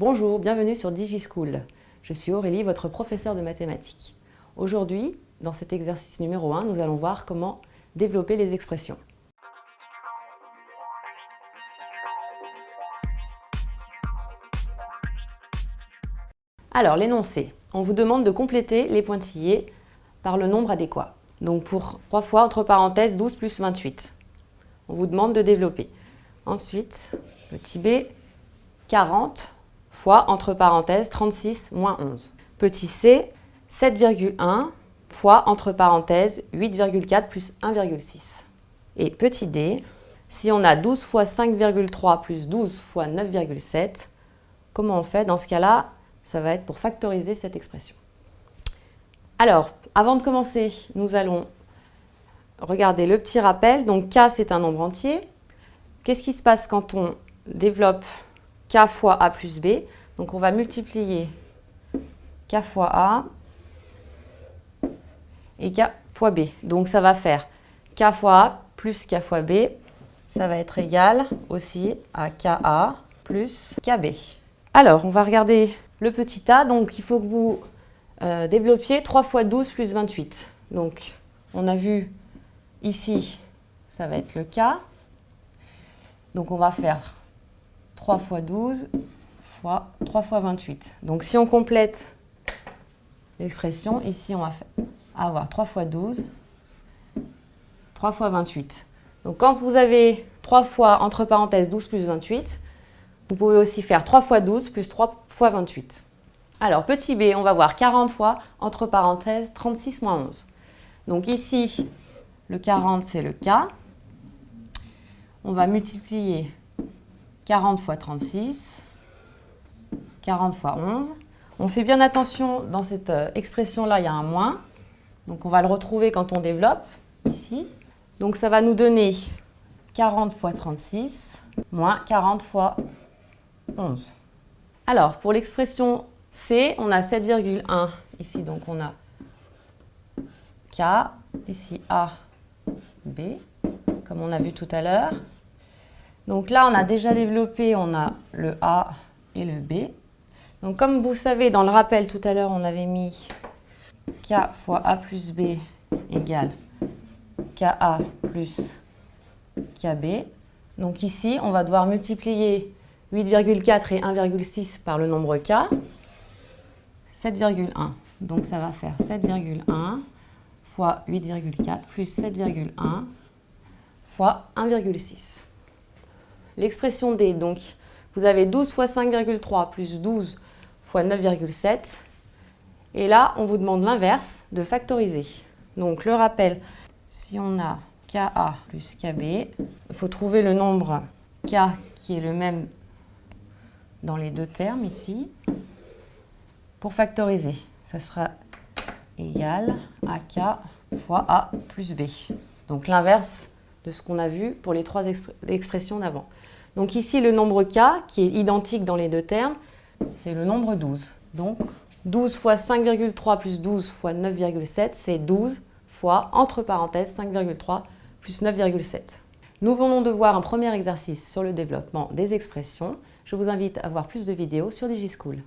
Bonjour, bienvenue sur DigiSchool. Je suis Aurélie, votre professeure de mathématiques. Aujourd'hui, dans cet exercice numéro 1, nous allons voir comment développer les expressions. Alors, l'énoncé. On vous demande de compléter les pointillés par le nombre adéquat. Donc pour 3 fois, entre parenthèses, 12 plus 28. On vous demande de développer. Ensuite, petit b, 40 fois, entre parenthèses, 36 moins 11. Petit c, 7,1 fois, entre parenthèses, 8,4 plus 1,6. Et petit d, si on a 12 fois 5,3 plus 12 fois 9,7, comment on fait? Dans ce cas-là, ça va être pour factoriser cette expression. Alors, avant de commencer, nous allons regarder le petit rappel. Donc, k, c'est un nombre entier. Qu'est-ce qui se passe quand on développe k fois a plus b? Donc, on va multiplier k fois a et k fois b. Donc, ça va faire k fois a plus k fois b. Ça va être égal aussi à ka plus kb. Alors, on va regarder le petit a. Donc, il faut que vous développiez 3 fois 12 plus 28. Donc, on a vu ici, ça va être le k. Donc, on va faire 3 fois 12 fois 3 fois 28. Donc, si on complète l'expression, ici, on va avoir 3 fois 12, 3 fois 28. Donc, quand vous avez 3 fois, entre parenthèses, 12 plus 28, vous pouvez aussi faire 3 fois 12 plus 3 fois 28. Alors, petit b, on va voir 40 fois, entre parenthèses, 36 moins 11. Donc ici, le 40, c'est le k. On va multiplier 40 fois 36, 40 fois 11. On fait bien attention, dans cette expression-là, il y a un moins. Donc on va le retrouver quand on développe, ici. Donc ça va nous donner 40 fois 36, moins 40 fois 11. Alors, pour l'expression C, on a 7,1 ici, donc on a K, ici A, B, comme on a vu tout à l'heure. Donc là, on a déjà développé, on a le A et le B. Donc comme vous savez, dans le rappel tout à l'heure, on avait mis K fois A plus B égale KA plus KB. Donc ici, on va devoir multiplier 8,4 et 1,6 par le nombre K. 7,1. Donc ça va faire 7,1 fois 8,4 plus 7,1 fois 1,6. L'expression D, donc vous avez 12 fois 5,3 plus 12 fois 9,7. Et là, on vous demande l'inverse, de factoriser. Donc le rappel, si on a KA plus KB, il faut trouver le nombre K qui est le même dans les deux termes ici. Pour factoriser, ça sera égal à K fois A plus B. Donc l'inverse de ce qu'on a vu pour les trois expressions d'avant. Donc ici, le nombre K, qui est identique dans les deux termes, c'est le nombre 12. Donc 12 fois 5,3 plus 12 fois 9,7, c'est 12 fois, entre parenthèses, 5,3 plus 9,7. Nous venons de voir un premier exercice sur le développement des expressions. Je vous invite à voir plus de vidéos sur DigiSchool.